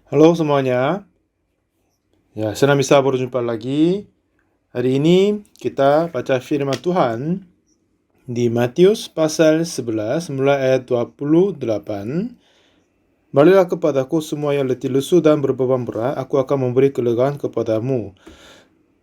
Halo semuanya, ya senang bisa berjumpa lagi. Hari ini kita baca firman Tuhan di Matius pasal 11 mulai ayat 28. Balilah kepadaku semua yang letih lesu dan berbeban berat, aku akan memberi kelegaan kepadamu.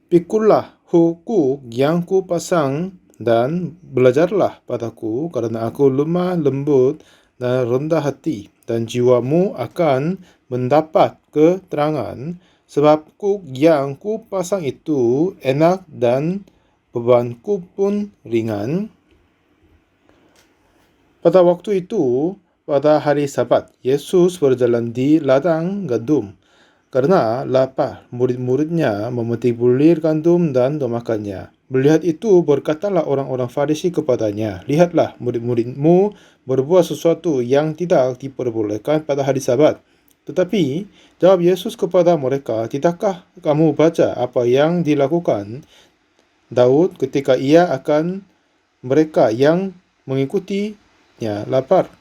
Pikulah hukum yang ku pasang dan belajarlah padaku, karena aku lemah lembut dan rendah hati, dan jiwamu akan mendapat keterangan, sebab kuk yang ku pasang itu enak dan bebanku pun ringan. Pada waktu itu, pada hari Sabat, Yesus berjalan di ladang gandum. Karena lapar, murid-muridnya memetik bulir gandum dan memakannya. Melihat itu, berkatalah orang-orang Farisi kepadanya, "Lihatlah, murid-muridmu berbuat sesuatu yang tidak diperbolehkan pada hari Sabat." Tetapi jawab Yesus kepada mereka, "Tidakkah kamu baca apa yang dilakukan Daud ketika ia akan mereka yang mengikutinya lapar?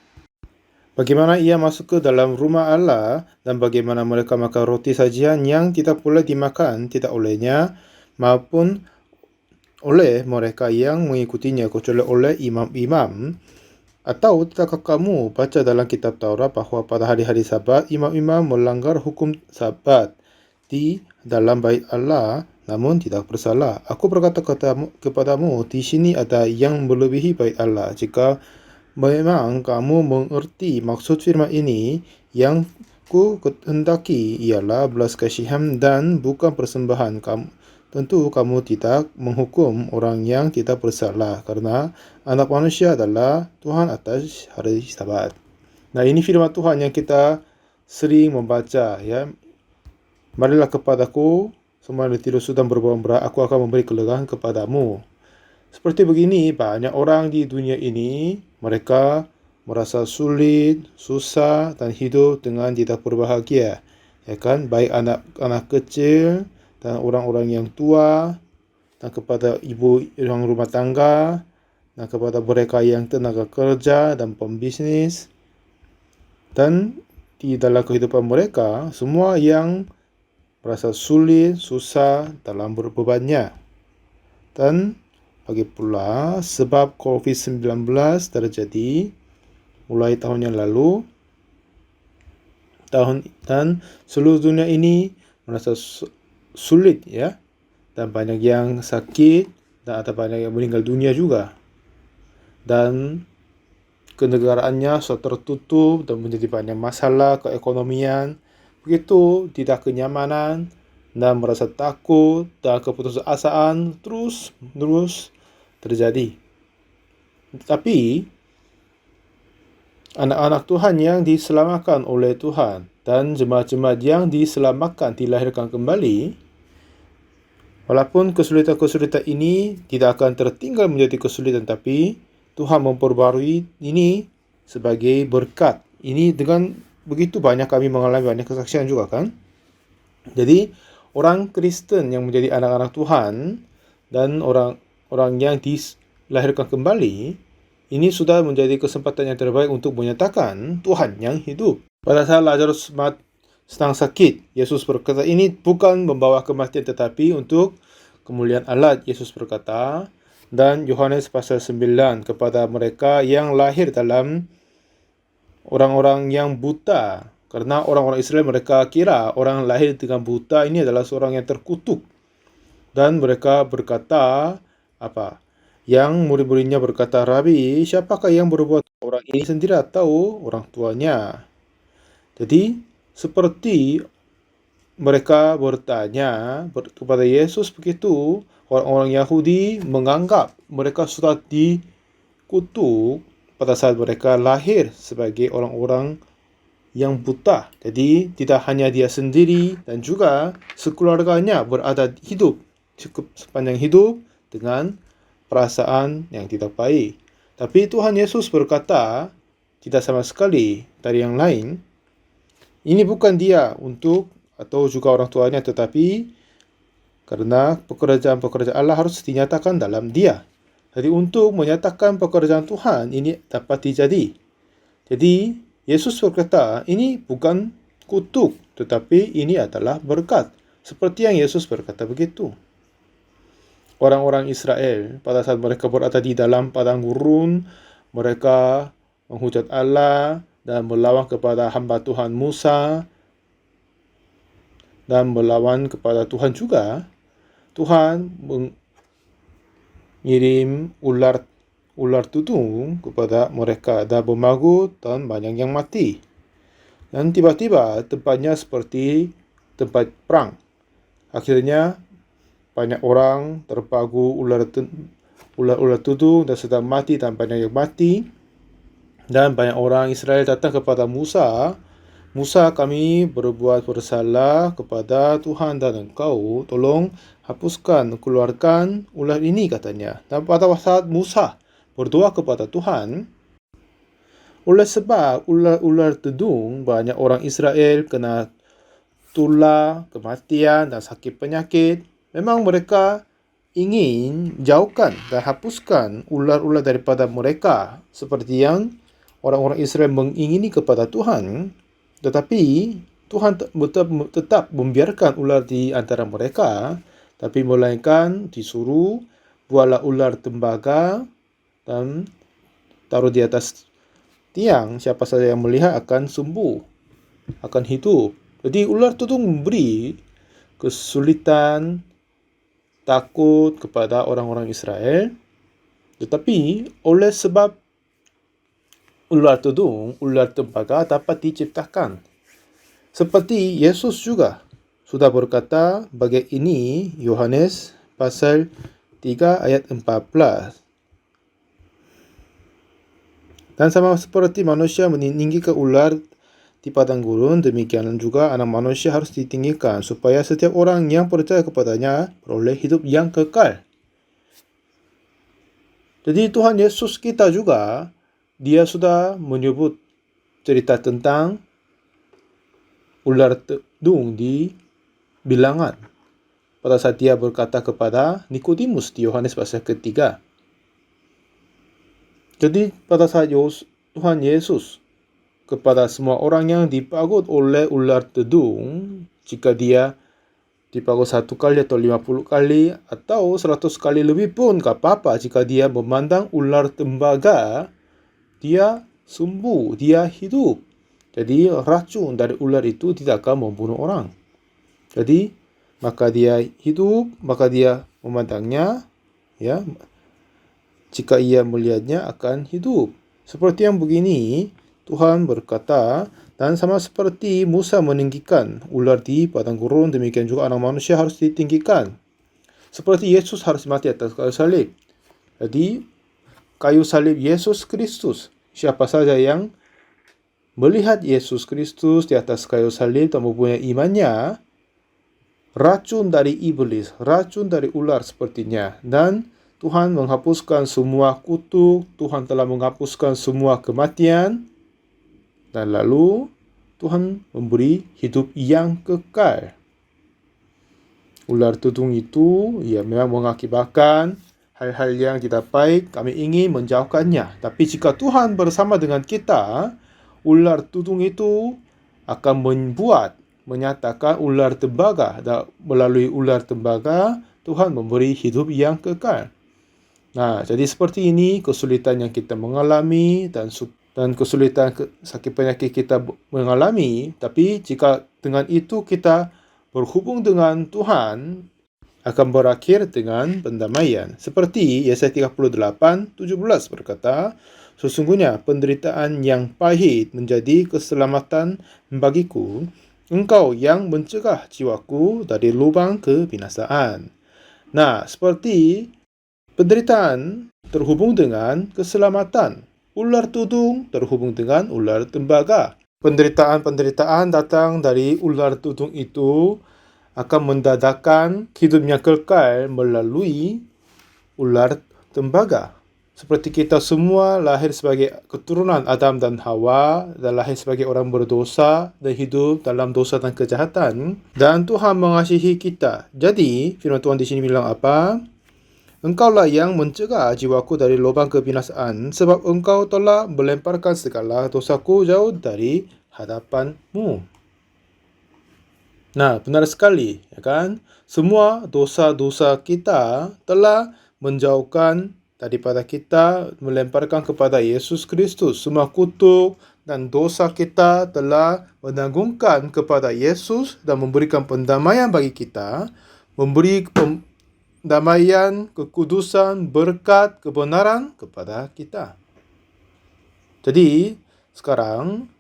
Bagaimana ia masuk ke dalam rumah Allah dan bagaimana mereka makan roti sajian yang tidak boleh dimakan tidak olehnya maupun oleh mereka yang mengikutinya kecuali oleh imam-imam? Atau tidakkah kamu baca dalam kitab Taurat bahwa pada hari-hari Sabat imam-imam melanggar hukum Sabat di dalam bait Allah namun tidak bersalah? Aku berkata kepadamu, di sini ada yang melebihi bait Allah. Jika memang kamu mengerti maksud firman ini, yang ku kehendaki ialah belas kasihan dan bukan persembahan. Tentu kamu tidak menghukum orang yang tidak bersalah, karena anak manusia adalah Tuhan atas hari Sabat. Nah, ini firman Tuhan yang kita sering membaca, ya. Marilah kepadaku semua yang letih lesu dan berbeban berat, aku akan memberi kelegaan kepadamu. Seperti begini, banyak orang di dunia ini, mereka merasa sulit, susah, dan hidup dengan tidak berbahagia. Ya kan? Baik anak-anak kecil, dan orang-orang yang tua, dan kepada ibu yang rumah tangga, dan kepada mereka yang tenaga kerja dan pembisnis. Dan di dalam kehidupan mereka, semua yang merasa sulit, susah dalam berbebannya. Dan bagi pula sebab COVID-19 terjadi mulai tahun yang lalu, dan seluruh dunia ini merasa sulit, ya, dan banyak yang sakit dan ada banyak yang meninggal dunia juga, dan kenegaraannya sudah tertutup dan menjadi banyak masalah keekonomian, begitu tidak kenyamanan dan merasa takut dan keputusasaan terus terjadi. Tapi anak-anak Tuhan yang diselamatkan oleh Tuhan dan jemaat-jemaat yang diselamatkan dilahirkan kembali, walaupun kesulitan-kesulitan ini tidak akan tertinggal menjadi kesulitan, tapi Tuhan memperbarui ini sebagai berkat. Ini dengan begitu banyak kami mengalami banyak kesaksian juga kan. Jadi orang Kristen yang menjadi anak-anak Tuhan dan orang-orang yang dilahirkan kembali, ini sudah menjadi kesempatan yang terbaik untuk menyatakan Tuhan yang hidup. Pada saat Lazarus sedang sakit, Yesus berkata, ini bukan membawa kematian tetapi untuk kemuliaan Allah. Yesus berkata, dan Yohanes pasal 9, kepada mereka yang lahir dalam orang-orang yang buta. Karena orang-orang Israel mereka kira orang lahir dengan buta ini adalah seorang yang terkutuk. Dan mereka berkata, apa? Yang murid-muridnya berkata, "Rabi, siapakah yang berbuat orang ini sendiri atau orang tuanya?" Jadi, seperti mereka bertanya kepada Yesus begitu, orang-orang Yahudi menganggap mereka sudah dikutuk pada saat mereka lahir sebagai orang-orang yang buta. Jadi tidak hanya dia sendiri dan juga sekeluarganya berada hidup cukup sepanjang hidup dengan perasaan yang tidak baik. Tapi Tuhan Yesus berkata, tidak sama sekali dari yang lain. Ini bukan dia untuk atau juga orang tuanya, tetapi karena pekerjaan-pekerjaan Allah harus dinyatakan dalam dia. Jadi untuk menyatakan pekerjaan Tuhan ini dapat dijadi. Jadi Yesus berkata, ini bukan kutuk, tetapi ini adalah berkat. Seperti yang Yesus berkata begitu. Orang-orang Israel pada saat mereka berada di dalam padang gurun, mereka menghujat Allah dan melawan kepada hamba Tuhan Musa dan melawan kepada Tuhan juga. Tuhan mengirim ular tudung kepada mereka dan bermagut dan banyak yang mati. Dan tiba-tiba tempatnya seperti tempat perang. Akhirnya banyak orang terpagu ular tudung dan sedang mati dan banyak yang mati. Dan banyak orang Israel datang kepada Musa. Musa, kami berbuat bersalah kepada Tuhan dan engkau. Tolong keluarkan ular ini, katanya. Dan pada saat Musa berdoa kepada Tuhan, oleh sebab ular tudung, banyak orang Israel kena tular, kematian dan sakit penyakit. Memang mereka ingin jauhkan dan hapuskan ular-ular daripada mereka, seperti yang orang-orang Israel mengingini kepada Tuhan. Tetapi Tuhan tetap membiarkan ular di antara mereka, tapi melainkan disuruh buatlah ular tembaga dan taruh di atas tiang. Siapa saja yang melihat akan sembuh, akan hidup. Jadi ular tudung memberi kesulitan, takut kepada orang-orang Israel. Tetapi oleh sebab ular tudung, ular tembaga dapat diciptakan. Seperti Yesus juga sudah berkata bagian ini, Yohanes pasal 3 ayat 14. Dan sama seperti manusia meninggikan ular di padang gurun, demikian juga anak manusia harus ditinggikan, supaya setiap orang yang percaya kepadanya beroleh hidup yang kekal. Jadi Tuhan Yesus kita juga, dia sudah menyebut cerita tentang ular tudung di bilangan pada saat dia berkata kepada Nikodemus di Yohanes pasal ketiga. Jadi pada saat Tuhan Yesus kepada semua orang yang dipagut oleh ular tudung, jika dia dipagut 1 kali atau 50 kali atau 100 kali lebih pun gak apa-apa, jika dia memandang ular tembaga, dia sembuh, dia hidup. Jadi racun dari ular itu tidak akan membunuh orang. Jadi maka dia hidup, maka dia memandangnya, ya, jika ia melihatnya akan hidup. Seperti yang begini, Tuhan berkata, dan sama seperti Musa meninggikan ular di padang gurun, demikian juga anak manusia harus ditinggikan. Seperti Yesus harus mati atas kayu salib. Jadi, kayu salib Yesus Kristus. Siapa saja yang melihat Yesus Kristus di atas kayu salib dan mempunyai imannya, racun dari iblis, racun dari ular sepertinya. Dan Tuhan menghapuskan semua kutuk, Tuhan telah menghapuskan semua kematian, dan lalu Tuhan memberi hidup yang kekal. Ular tudung itu memang mengakibatkan hal-hal yang tidak baik, kami ingin menjauhkannya. Tapi jika Tuhan bersama dengan kita, ular tudung itu akan menyatakan ular tembaga, dan melalui ular tembaga Tuhan memberi hidup yang kekal. Nah, jadi seperti ini kesulitan yang kita mengalami dan kesulitan sakit penyakit kita mengalami. Tapi jika dengan itu kita berhubung dengan Tuhan, akan berakhir dengan pendamaian. Seperti Yesaya 38:17 berkata, sesungguhnya penderitaan yang pahit menjadi keselamatan bagiku, engkau yang mencegah jiwaku dari lubang kebinasaan. Nah, seperti penderitaan terhubung dengan keselamatan. Ular tudung terhubung dengan ular tembaga. Penderitaan datang dari ular tudung itu akan mendadakan hidupnya kekal melalui ular tembaga. Seperti kita semua lahir sebagai keturunan Adam dan Hawa, dan lahir sebagai orang berdosa dan hidup dalam dosa dan kejahatan. Dan Tuhan mengasihi kita. Jadi firman Tuhan di sini bilang apa? Engkaulah yang mencegah jiwaku dari lubang kebinasaan, sebab engkau telah melemparkan segala dosaku jauh dari hadapanmu. Nah, benar sekali, ya kan? Semua dosa-dosa kita telah menjauhkan daripada kita melemparkan kepada Yesus Kristus. Semua kutuk dan dosa kita telah menanggungkan kepada Yesus dan memberikan pendamaian bagi kita, memberi pendamaian, kekudusan, berkat, kebenaran kepada kita. Jadi, sekarang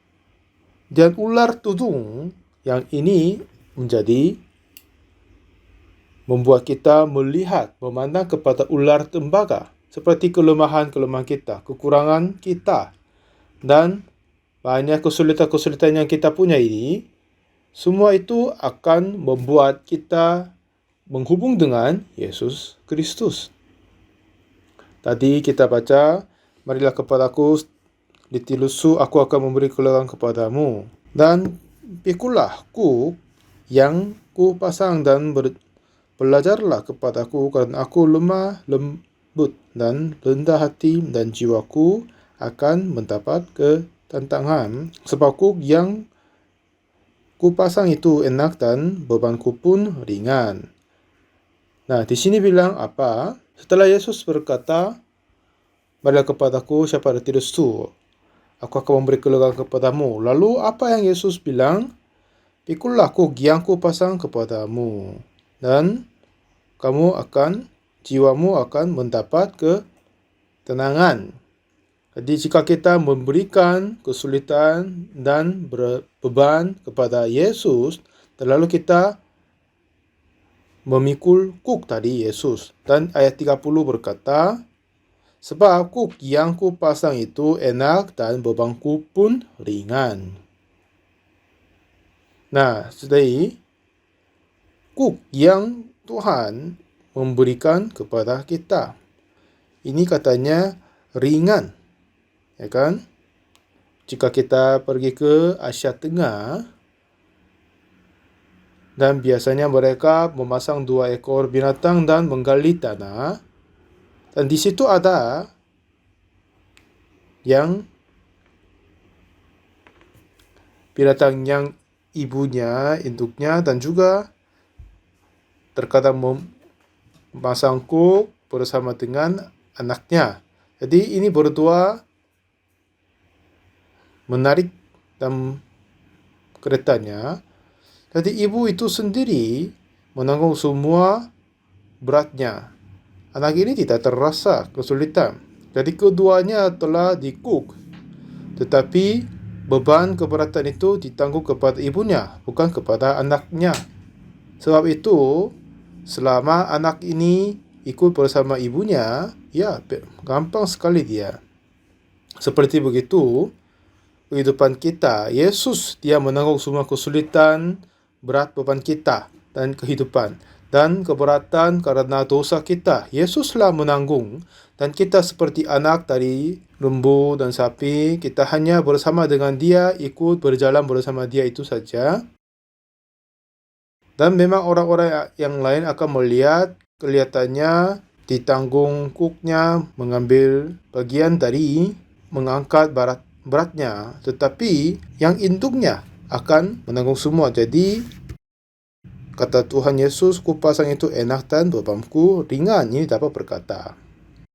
dan ular tudung yang ini menjadi membuat kita melihat, memandang kepada ular tembaga seperti kelemahan-kelemahan kita, kekurangan kita, dan banyak kesulitan-kesulitan yang kita punya ini. Semua itu akan membuat kita menghubung dengan Yesus Kristus. Tadi kita baca, marilah kepadaku, ditilusu, aku akan memberi kelulangan kepadamu. Dan pikulah kuk yang ku pasang dan belajarlah kepadaku, kerana aku lemah lembut dan rendah hati, dan jiwaku akan mendapat ketenangan. Sebab kuk yang ku pasang itu enak dan bebanku pun ringan. Nah, di sini bilang apa? Setelah Yesus berkata, marilah kepadaku, siapa ada tilusu, aku akan memberi kelulangan kepadamu. Lalu apa yang Yesus bilang? Pikulah kuk yang ku pasang kepadamu, dan jiwamu akan mendapat ketenangan. Jadi jika kita memberikan kesulitan dan beban kepada Yesus, terlalu kita memikul kuk tadi Yesus. Dan ayat 30 berkata, sebab kuk yang ku pasang itu enak dan bebanku pun ringan. Nah, jadi kuk yang Tuhan memberikan kepada kita, ini katanya ringan, ya kan? Jika kita pergi ke Asia Tengah, dan biasanya mereka memasang 2 ekor binatang dan menggali tanah, dan di situ ada yang binatang yang ibunya, induknya, dan juga terkadang memasang kuk bersama dengan anaknya. Jadi ini berdua menarik dan keretanya. Jadi ibu itu sendiri menanggung semua beratnya. Anak ini tidak terasa kesulitan. Jadi keduanya telah dikuk, tetapi beban keberatan itu ditanggung kepada ibunya, bukan kepada anaknya. Sebab itu, selama anak ini ikut bersama ibunya, ya gampang sekali dia. Seperti begitu kehidupan kita. Yesus, dia menanggung semua kesulitan, berat beban kita dan kehidupan. Dan keberatan karena dosa kita, Yesuslah menanggung. Dan kita seperti anak dari lembu dan sapi, kita hanya bersama dengan dia, ikut berjalan bersama dia, itu saja. Dan memang orang-orang yang lain akan melihat, kelihatannya ditanggung kuknya, mengambil bagian dari mengangkat beratnya, tetapi yang induknya akan menanggung semua. Jadi kata Tuhan Yesus, ku pasang itu enak dan bebanku ringan. Ini dapat berkata.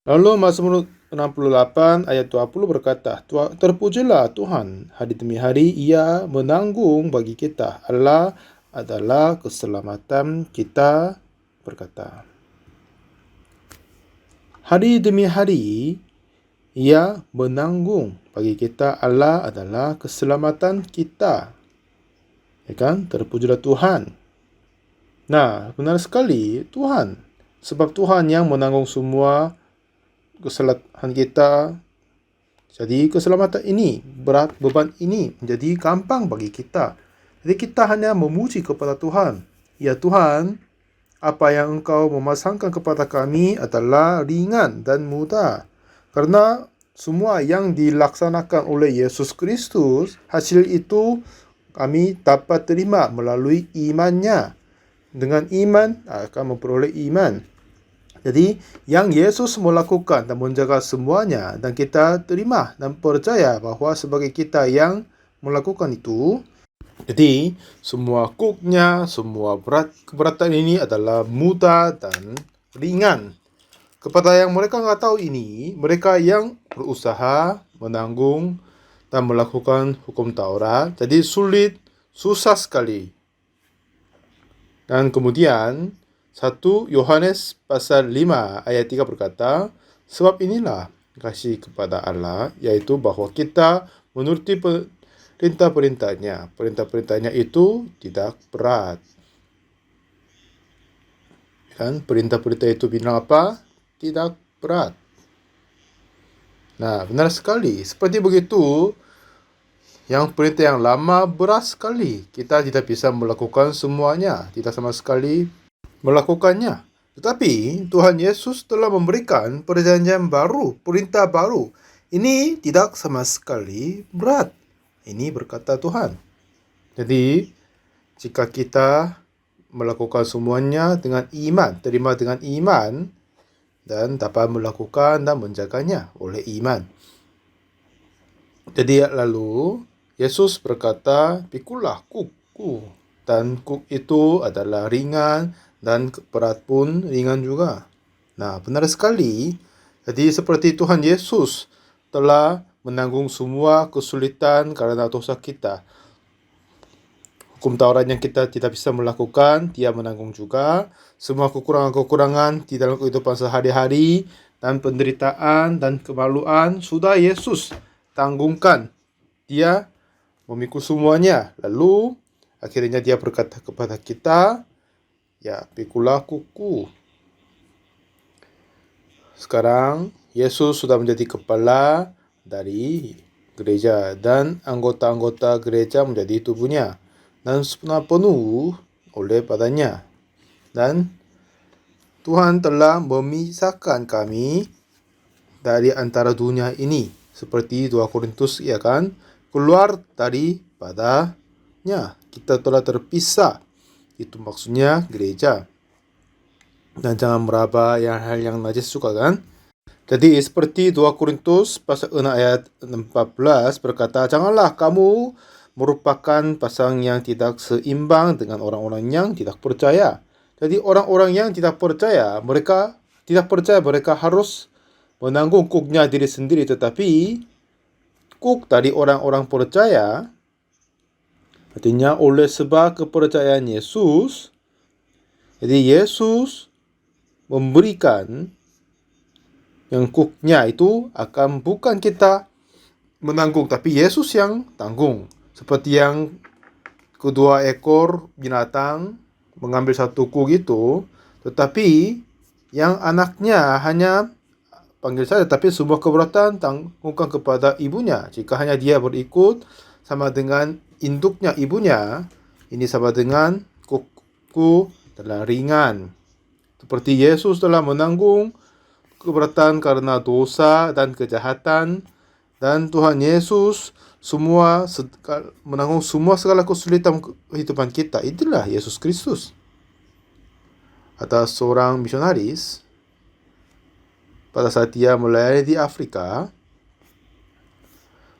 Lalu Mazmur 68 ayat 20 berkata, terpujilah Tuhan, hari demi hari ia menanggung bagi kita. Allah adalah keselamatan kita, berkata. Hari demi hari ia menanggung bagi kita. Allah adalah keselamatan kita. Ya kan? Terpujilah Tuhan. Nah, benar sekali Tuhan. Sebab Tuhan yang menanggung semua kesalahan kita. Jadi keselamatan ini, berat beban ini menjadi gampang bagi kita. Jadi kita hanya memuji kepada Tuhan. Ya Tuhan, apa yang Engkau memasangkan kepada kami adalah ringan dan mudah. Karena semua yang dilaksanakan oleh Yesus Kristus, hasil itu kami dapat terima melalui imannya. Dengan iman akan memperoleh iman. Jadi yang Yesus melakukan dan menjaga semuanya, dan kita terima dan percaya bahawa sebagai kita yang melakukan itu, Jadi, semua kuknya, semua keberatan ini adalah mudah dan ringan. Kepada yang mereka nggak tahu ini, mereka yang berusaha menanggung dan melakukan hukum Taurat, jadi susah sekali. Dan kemudian 1 Yohanes pasal 5 ayat 3 berkata, sebab inilah kasih kepada Allah, yaitu bahwa kita menuruti perintah-perintahnya. Perintah-perintahnya itu tidak berat. Kan perintah-perintah itu bilang apa? Tidak berat. Nah, benar sekali. Seperti begitu, yang perintah yang lama berat sekali. Kita tidak bisa melakukan semuanya. Tidak sama sekali melakukannya. Tetapi Tuhan Yesus telah memberikan perjanjian baru, perintah baru. Ini tidak sama sekali berat. Ini berkata Tuhan. Jadi, jika kita melakukan semuanya dengan iman, terima dengan iman, dan dapat melakukan dan menjaganya oleh iman. Jadi lalu Yesus berkata, pikulah kukku. Dan kuk itu adalah ringan dan berat pun ringan juga. Nah, benar sekali. Jadi seperti Tuhan Yesus telah menanggung semua kesulitan karena dosa kita. Hukum Taurat yang kita tidak bisa melakukan, Dia menanggung juga. Semua kekurangan-kekurangan di dalam kehidupan sehari-hari dan penderitaan dan kemaluan sudah Yesus tanggungkan. Dia memikul semuanya. Lalu akhirnya Dia berkata kepada kita, ya, pikulah kuku. Sekarang Yesus sudah menjadi kepala dari gereja dan anggota-anggota gereja menjadi tubuhnya dan penuh oleh badannya. Dan Tuhan telah memisahkan kami dari antara dunia ini, seperti 2 Korintus, ya kan? Keluar daripadanya. Kita telah terpisah. Itu maksudnya gereja. Dan jangan meraba hal yang najis juga, kan? Jadi seperti 2 Korintus pasal 6 ayat 14 berkata, janganlah kamu merupakan pasang yang tidak seimbang dengan orang-orang yang tidak percaya. Jadi orang-orang yang tidak percaya, mereka harus menanggung kuknya diri sendiri, tetapi kuk dari orang-orang percaya, artinya oleh sebab kepercayaan Yesus, jadi Yesus memberikan yang kuknya itu akan bukan kita menanggung, tapi Yesus yang tanggung. Seperti yang kedua ekor binatang mengambil satu kuk itu, tetapi yang anaknya hanya panggil saja, tapi semua keberatan tanggungkan kepada ibunya. Jika hanya dia berikut sama dengan induknya ibunya, ini sama dengan kukku telah ringan. Seperti Yesus telah menanggung keberatan karena dosa dan kejahatan, dan Tuhan Yesus menanggung semua segala kesulitan kehidupan kita. Itulah Yesus Kristus. Ada seorang misionaris, pada saat dia melayani di Afrika,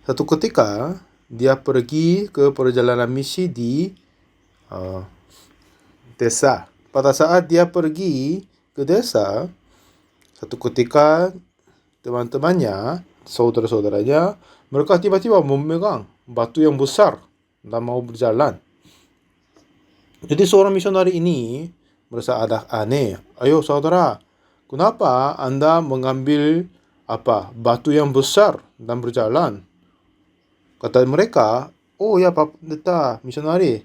satu ketika dia pergi ke perjalanan misi di desa. Pada saat dia pergi ke desa, satu ketika teman-temannya, saudara-saudaranya, mereka tiba-tiba memegang batu yang besar dan mau berjalan. Jadi seorang misionari ini merasa ada aneh. Ayo saudara, kenapa Anda mengambil batu yang besar dan berjalan? Kata mereka, oh ya Pak Pendeta, misionari,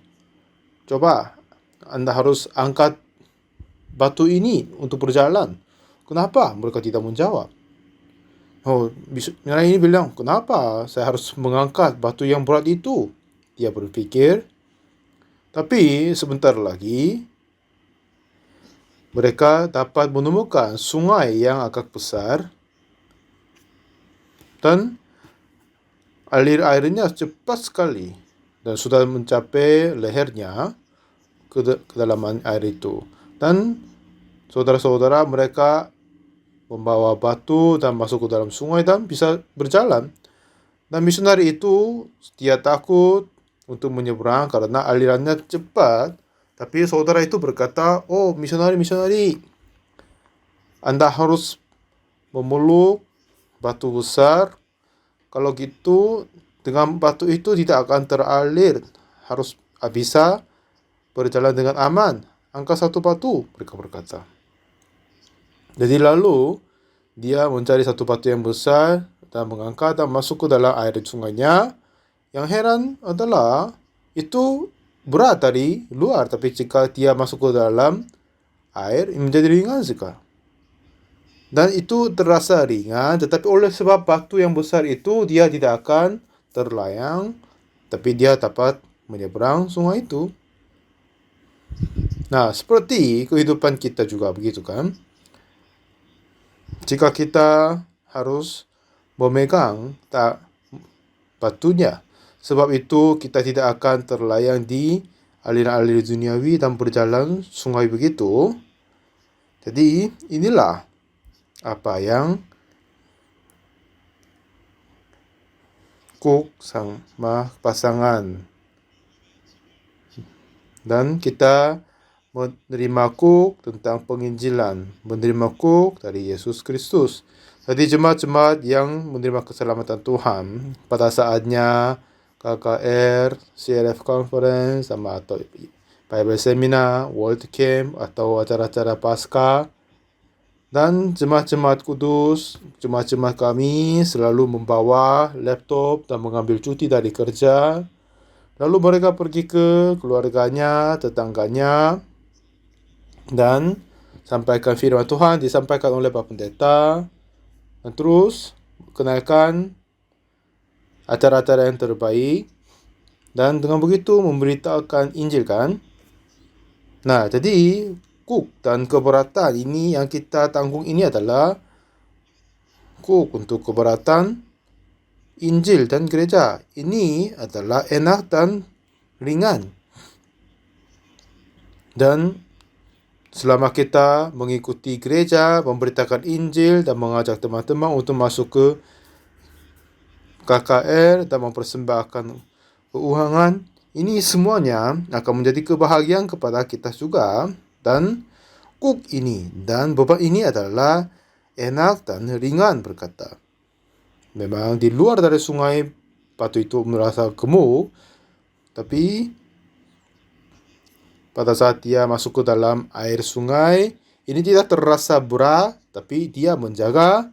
coba Anda harus angkat batu ini untuk berjalan. Kenapa? Mereka tidak menjawab. Oh, misionari ini bilang, kenapa saya harus mengangkat batu yang berat itu? Dia berpikir. Tapi sebentar lagi, mereka dapat menemukan sungai yang agak besar dan airnya cepat sekali dan sudah mencapai lehernya ke kedalaman air itu. Dan saudara-saudara mereka membawa batu dan masuk ke dalam sungai dan bisa berjalan. Dan misionari itu dia takut untuk menyeberang karena alirannya cepat. Tapi saudara itu berkata, "Oh, misionari, Anda harus memeluk batu besar. Kalau gitu, dengan batu itu tidak akan teralir. Harus bisa berjalan dengan aman. Angkat satu batu," mereka berkata. Jadi lalu dia mencari satu batu yang besar dan mengangkat dan masuk ke dalam air sungainya. Yang heran adalah itu berat dari luar, tapi jika dia masuk ke dalam air menjadi ringan sekali. Dan itu terasa ringan, tetapi oleh sebab batu yang besar itu dia tidak akan terlayang, tapi dia dapat menyeberang sungai itu. Nah, seperti kehidupan kita juga begitu kan? Jika kita harus memegang batunya, sebab itu kita tidak akan terlayang di aliran-aliran duniawi dan berjalan sungai begitu. Jadi inilah apa yang Cook sama pasangan. Dan kita menerima Cook tentang penginjilan, menerima Cook dari Yesus Kristus. Jadi jemaat-jemaat yang menerima keselamatan Tuhan pada saatnya KKR, CRF Conference, sama atau Bible Seminar, World Camp, atau acara-acara Paskah. Dan jemaat-jemaat kudus, jemaat-jemaat kami selalu membawa laptop dan mengambil cuti dari kerja. Lalu mereka pergi ke keluarganya, tetangganya, dan sampaikan firman Tuhan disampaikan oleh Pak Pendeta. Dan terus kenalkan acara-acara yang terbaik. Dan dengan begitu memberitakan Injil kan. Nah, jadi Cook dan keberatan ini yang kita tanggung ini adalah Cook untuk keberatan Injil dan gereja. Ini adalah enak dan ringan. Dan selama kita mengikuti gereja, memberitakan Injil dan mengajak teman-teman untuk masuk ke KKR dan mempersembahkan keuangan, ini semuanya akan menjadi kebahagiaan kepada kita juga. Dan Cook ini dan beban ini adalah enak dan ringan berkata. Memang di luar dari sungai batu itu merasa gemuk, tapi pada saat dia masuk ke dalam air sungai, ini tidak terasa berat, tapi dia menjaga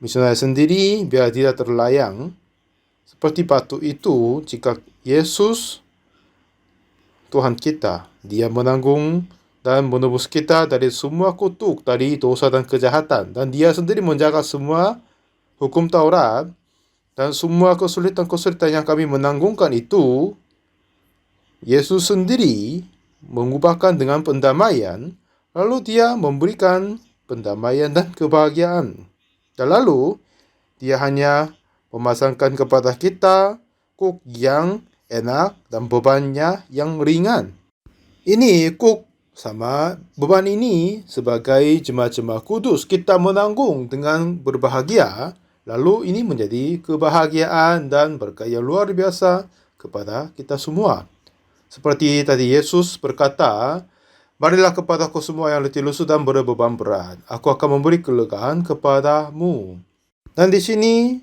misalnya sendiri biar tidak terlayang. Seperti batu itu, jika Yesus Tuhan kita, dia menanggung dan menebus kita dari semua kutuk, dari dosa dan kejahatan. Dan dia sendiri menjaga semua hukum Taurat. Dan semua kesulitan-kesulitan yang kami menanggungkan itu, Yesus sendiri mengubahkan dengan pendamaian. Lalu dia memberikan pendamaian dan kebahagiaan. Dan lalu dia hanya memasangkan kepada kita Cook yang enak dan bebannya yang ringan. Ini Cook sama beban ini sebagai jemaat-jemaat kudus kita menanggung dengan berbahagia. Lalu ini menjadi kebahagiaan dan berkat yang luar biasa kepada kita semua. Seperti tadi Yesus berkata, "Marilah kepadaku semua yang letih lesu dan berbeban berat. Aku akan memberi kelegaan kepadamu." Dan di sini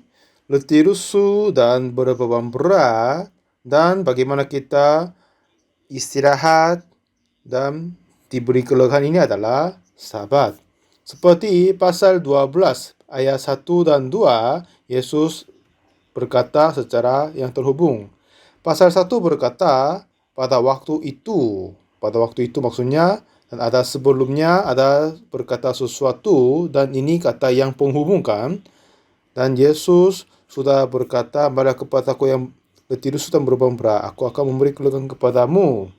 letih lesu dan berbeban berat, dan bagaimana kita istirahat dan diberi kelegaan ini adalah Sabat. Seperti pasal 12 ayat 1 dan 2, Yesus berkata secara yang terhubung. Pasal 1 berkata, pada waktu itu maksudnya, dan ada sebelumnya ada berkata sesuatu, dan ini kata yang penghubungkan. Dan Yesus sudah berkata, "Marilah kepadaku yang letih lesu dan berbeban berat, aku akan memberi kelegaan kepadamu."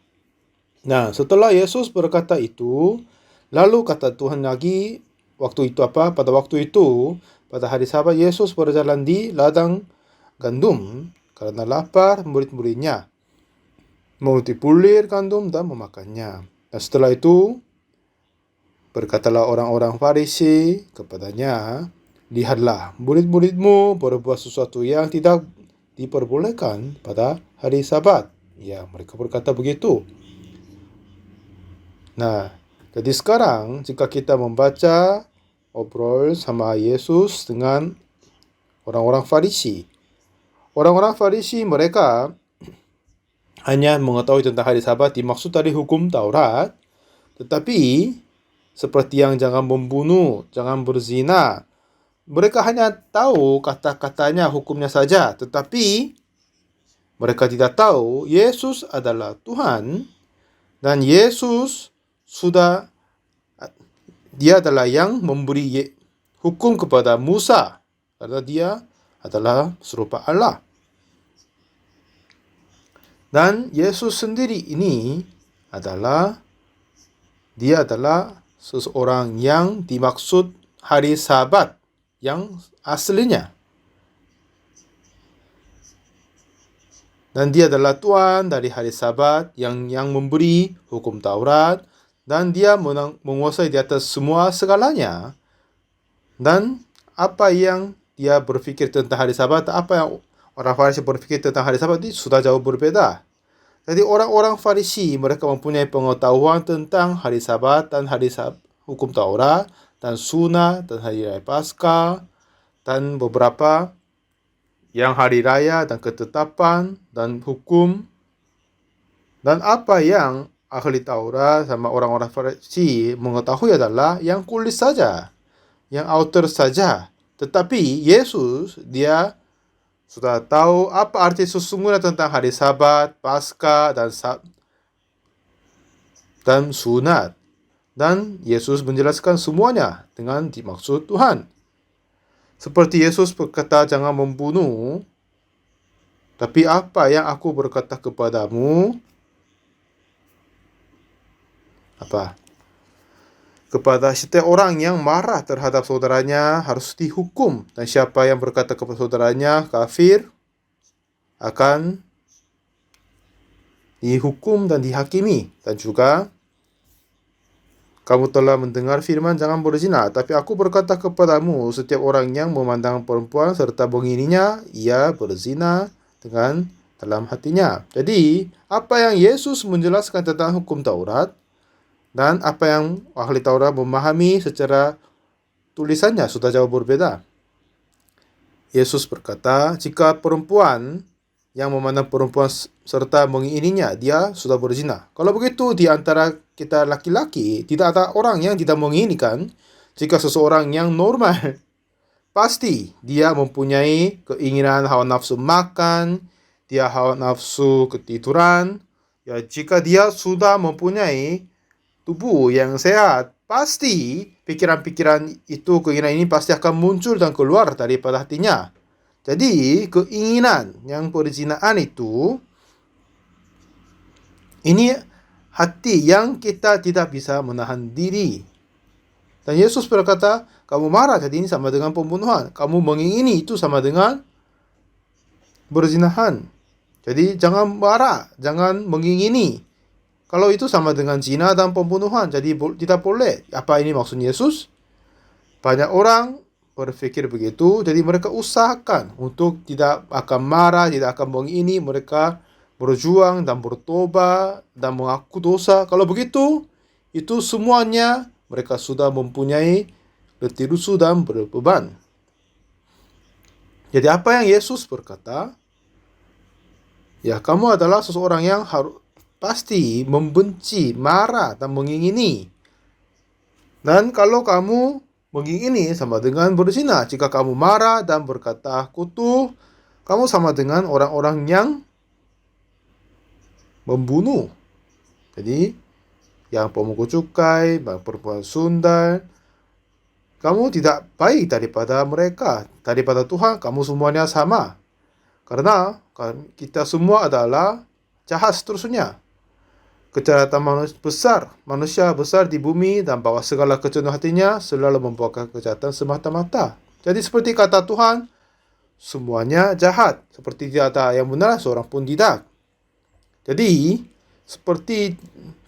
Nah, setelah Yesus berkata itu, lalu kata Tuhan lagi, waktu itu apa? Pada waktu itu, pada hari Sabat, Yesus berjalan di ladang gandum karena lapar. Murid-muridnya menuti bulir gandum dan memakannya. Dan setelah itu, berkatalah orang-orang Farisi kepadanya, "Lihatlah, murid-muridmu berbuat sesuatu yang tidak diperbolehkan pada hari Sabat. Ya, mereka berkata begitu. Nah, jadi sekarang jika kita membaca obrol sama Yesus dengan orang-orang Farisi. Orang-orang Farisi mereka hanya mengetahui tentang hari Sabat dimaksud dari hukum Taurat, tetapi seperti yang jangan membunuh, jangan berzina, mereka hanya tahu kata-katanya, hukumnya saja, tetapi mereka tidak tahu Yesus adalah Tuhan dan Dia adalah yang memberi hukum kepada Musa karena dia adalah serupa Allah. Dan Yesus sendiri ini dia adalah seseorang yang dimaksud hari Sabat yang aslinya. Dan dia adalah Tuhan dari hari Sabat yang memberi hukum Taurat, dan dia menguasai di atas semua segalanya. Dan apa yang dia berfikir tentang hari Sabat, apa yang orang Farisi berfikir tentang hari Sabat itu sudah jauh berbeda. Jadi orang-orang Farisi mereka mempunyai pengetahuan tentang hari Sabat dan hukum Taurat dan Sunnah dan hari raya Paskah dan beberapa yang hari raya dan ketetapan dan hukum. Dan apa yang ahli Taurat sama orang-orang Farisi mengetahui adalah yang kulis saja, yang author saja. Tetapi Yesus dia sudah tahu apa arti sesungguhnya tentang hari Sabat, Paskah dan sunat. Dan Yesus menjelaskan semuanya dengan dimaksud Tuhan. Seperti Yesus berkata jangan membunuh, tapi apa yang aku berkata kepadamu, kepada setiap orang yang marah terhadap saudaranya harus dihukum, dan siapa yang berkata kepada saudaranya kafir akan dihukum dan dihakimi. Dan juga kamu telah mendengar firman jangan berzina, tapi aku berkata kepadamu setiap orang yang memandang perempuan serta mengingininya ia berzina dengan dalam hatinya. Jadi apa yang Yesus menjelaskan tentang hukum Taurat dan apa yang ahli Taurat memahami secara tulisannya sudah jauh berbeda. Yesus berkata, jika perempuan yang memandang perempuan serta mengingininya, dia sudah berzina. Kalau begitu, di antara kita laki-laki, tidak ada orang yang tidak menginginikan. Jika seseorang yang normal, pasti dia mempunyai keinginan hawa nafsu makan, dia hawa nafsu ketiduran. Ya, jika dia sudah mempunyai tubuh yang sehat, pasti pikiran-pikiran itu, keinginan ini pasti akan muncul dan keluar daripada hatinya. Jadi keinginan yang perzinaan itu, ini hati yang kita tidak bisa menahan diri. Dan Yesus berkata, kamu marah, jadi ini sama dengan pembunuhan. Kamu mengingini, itu sama dengan berzinahan. Jadi jangan marah, jangan mengingini. Kalau itu sama dengan zina dan pembunuhan, jadi tidak boleh. Apa ini maksud Yesus? Banyak orang berpikir begitu, jadi mereka usahakan untuk tidak akan marah, tidak akan mengingini. Mereka berjuang dan bertobat dan mengaku dosa. Kalau begitu, itu semuanya mereka sudah mempunyai letih lesu dan berbeban. Jadi apa yang Yesus berkata? Ya, kamu adalah seseorang yang pasti membenci, marah, dan mengingini. Dan kalau kamu mengingini sama dengan berzina. Jika kamu marah dan berkata kutuk, kamu sama dengan orang-orang yang membunuh. Jadi, yang pemungut cukai, perempuan sundal, kamu tidak baik daripada mereka. Daripada Tuhan, kamu semuanya sama. Karena kita semua adalah jahat seterusnya. Kejahatan manusia besar di bumi dan bahwa segala kecenderungan hatinya selalu membawa kejahatan semata-mata. Jadi seperti kata Tuhan, semuanya jahat. Seperti tidak ada yang benar, seorang pun tidak. Jadi seperti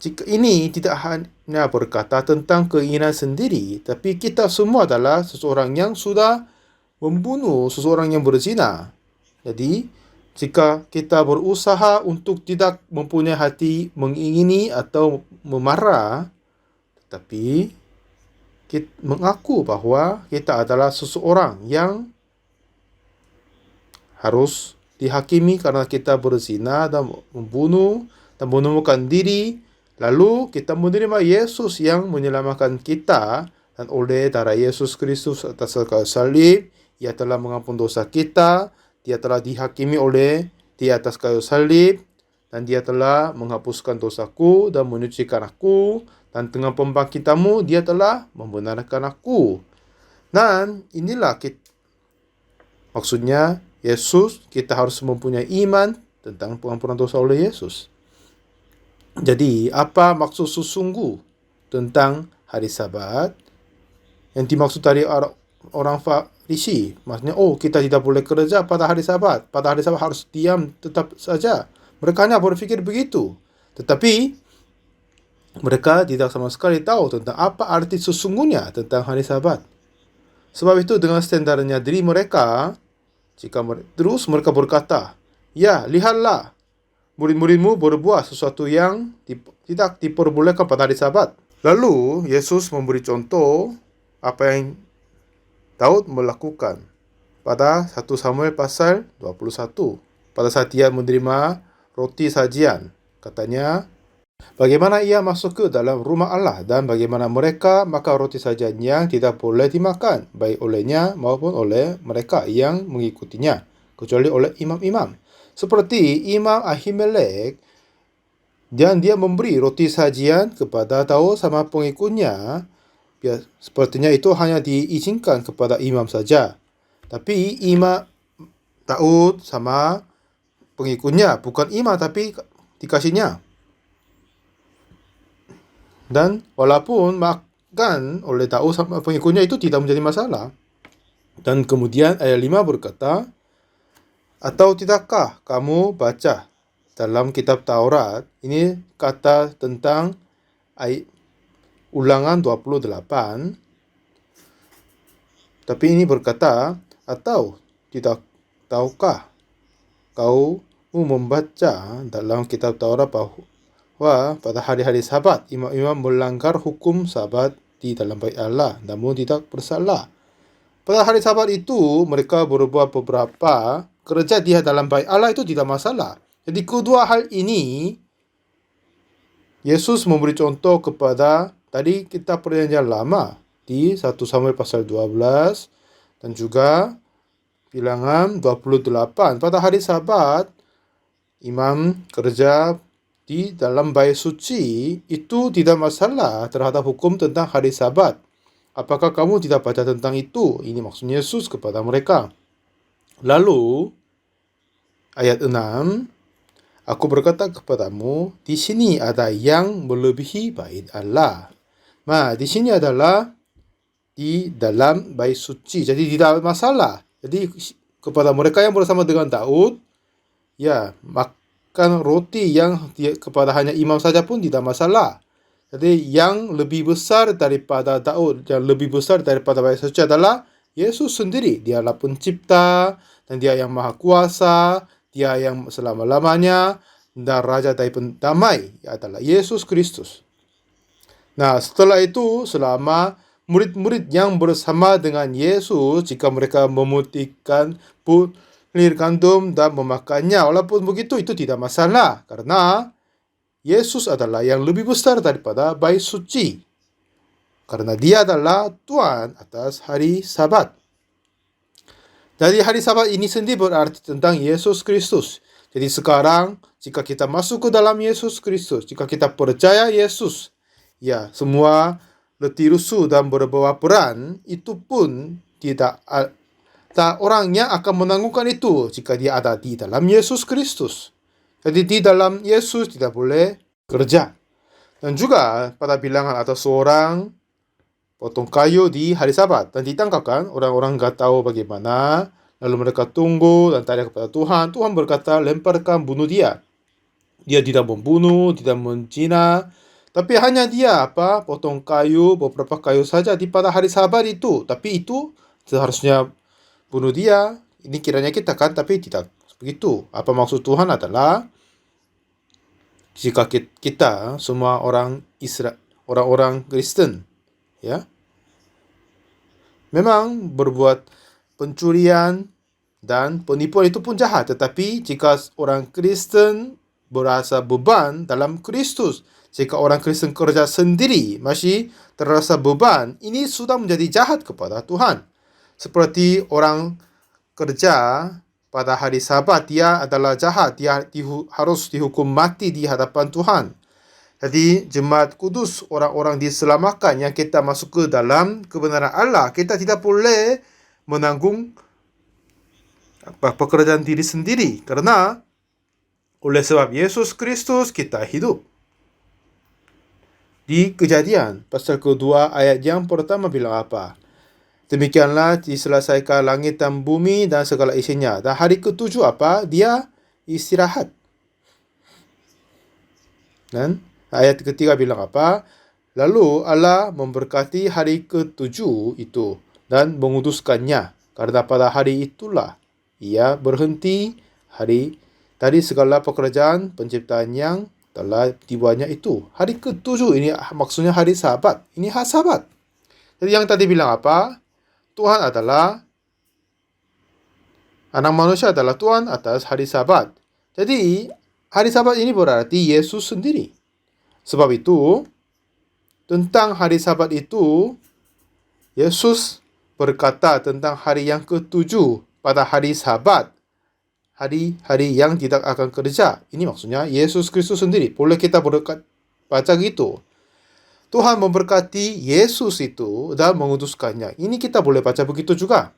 jika ini tidak hanya berkata tentang keinginan sendiri, tapi kita semua adalah seseorang yang sudah membunuh, seseorang yang berzina. Jadi Jika kita berusaha untuk tidak mempunyai hati mengingini atau memarah, tetapi kita mengaku bahwa kita adalah seseorang yang harus dihakimi karena kita berzina dan membunuh dan menemukan diri, lalu kita menerima Yesus yang menyelamatkan kita, dan oleh darah Yesus Kristus atas kayu salib, Ia telah mengampun dosa kita, Dia telah dihakimi oleh di atas kayu salib, dan Dia telah menghapuskan dosaku dan menyucikan aku, dan dengan pembangkitanmu Dia telah membenarkan aku. Dan inilah maksudnya Yesus, kita harus mempunyai iman tentang pengampunan dosa oleh Yesus. Jadi, apa maksud sesungguh tentang hari Sabat? Yang dimaksud dari orang Farisi, maksudnya, kita tidak boleh kerja pada hari Sabat. Pada hari Sabat harus diam tetap saja. Mereka hanya berpikir begitu. Tetapi mereka tidak sama sekali tahu tentang apa arti sesungguhnya tentang hari Sabat. Sebab itu dengan standarnya diri mereka, jika terus mereka berkata, ya, lihatlah, murid-muridmu berbuat sesuatu yang tidak diperbolehkan pada hari Sabat. Lalu Yesus memberi contoh apa yang Daud melakukan pada 1 Samuel pasal 21. Pada saat dia menerima roti sajian, katanya, bagaimana ia masuk ke dalam rumah Allah dan bagaimana mereka makan roti sajian yang tidak boleh dimakan, baik olehnya maupun oleh mereka yang mengikutinya, kecuali oleh imam-imam. Seperti Imam Ahimelek, dan dia memberi roti sajian kepada Daud sama pengikutnya. Sepertinya itu hanya diizinkan kepada imam saja. Tapi Imam Daud sama pengikutnya, bukan imam tapi dikasihnya. Dan walaupun makan oleh Daud sama pengikutnya itu tidak menjadi masalah. Dan kemudian ayat 5 berkata, atau tidakkah kamu baca dalam kitab Taurat, ini kata tentang Ulangan 28, tapi ini berkata, atau tidak tahukah kau membaca dalam kitab Taurat bahwa pada hari-hari Sabat imam-imam melanggar hukum Sabat di dalam bait Allah namun tidak bersalah. Pada hari Sabat itu mereka berbuat beberapa kerja di dalam bait Allah, itu tidak masalah. Jadi kedua hal ini Yesus memberi contoh kepada tadi kitab Perjanjian Lama di 1 Samuel pasal 12 dan juga Bilangan 28. Pada hari Sabat, imam kerja di dalam bait suci itu tidak masalah terhadap hukum tentang hari Sabat. Apakah kamu tidak baca tentang itu? Ini maksudnya Yesus kepada mereka. Lalu, ayat 6, aku berkata kepadamu, di sini ada yang melebihi bait Allah. Nah, di sini adalah di dalam bait suci, jadi tidak masalah. Jadi kepada mereka yang bersama dengan Daud, ya, makan roti yang kepada hanya imam saja pun tidak masalah. Jadi yang lebih besar daripada Daud, yang lebih besar daripada bait suci adalah Yesus sendiri. Dialah pencipta dan Dia yang maha kuasa, Dia yang selama-lamanya, dan Raja dari damai adalah Yesus Kristus. Nah, setelah itu, selama murid-murid yang bersama dengan Yesus, jika mereka memutihkan bulir gandum dan memakannya, walaupun begitu itu tidak masalah, karena Yesus adalah yang lebih besar daripada bait suci, karena Dia adalah Tuhan atas hari Sabat. Jadi hari Sabat ini sendiri berarti tentang Yesus Kristus. Jadi sekarang, jika kita masuk ke dalam Yesus Kristus, jika kita percaya Yesus, ya, semua letih rusuh dan berbawa peran itu pun tidak orang yang akan menanggungkan itu jika dia ada di dalam Yesus Kristus. Jadi di dalam Yesus tidak boleh kerja. Dan juga pada bilangan ada seorang potong kayu di hari Sabat dan ditangkapkan. Orang-orang nggak tahu bagaimana. Lalu mereka tunggu dan tanya kepada Tuhan. Tuhan berkata, lemparkan, bunuh dia. Dia tidak membunuh, tidak menzina, tapi hanya dia potong kayu, beberapa kayu saja di pada hari Sabat itu. Tapi itu seharusnya bunuh dia. Ini kiranya kita kan, tapi tidak Begitu. Apa maksud Tuhan adalah jika kita semua orang Kristen, ya, memang berbuat pencurian dan penipuan itu pun jahat. Tetapi jika orang Kristen berasa beban dalam Kristus, jika orang Kristen kerja sendiri masih terasa beban, ini sudah menjadi jahat kepada Tuhan. Seperti orang kerja pada hari Sabat, dia adalah jahat, dia harus dihukum mati di hadapan Tuhan. Jadi jemaat kudus, orang-orang diselamatkan yang kita masuk ke dalam kebenaran Allah, kita tidak boleh menanggung pekerjaan diri sendiri, karena oleh sebab Yesus Kristus kita hidup. Di Kejadian pasal kedua ayat yang pertama bilang apa? Demikianlah diselesaikan langit dan bumi dan segala isinya. Dan hari ketujuh apa? Dia istirahat. Dan ayat ketiga bilang apa? Lalu Allah memberkati hari ketujuh itu dan menguduskannya. Karena pada hari itulah ia berhenti dari segala pekerjaan penciptaan yang telah dibuatnya itu. Hari ketujuh ini maksudnya hari Sabat. Ini hari Sabat. Jadi yang tadi bilang apa? Tuhan adalah, anak manusia adalah Tuhan atas hari Sabat. Jadi hari Sabat ini berarti Yesus sendiri. Sebab itu, tentang hari Sabat itu, Yesus berkata tentang hari yang ketujuh pada hari Sabat. Hari-hari yang tidak akan kerja. Ini maksudnya Yesus Kristus sendiri. Boleh kita baca gitu. Tuhan memberkati Yesus itu dan menguduskannya. Ini kita boleh baca begitu juga.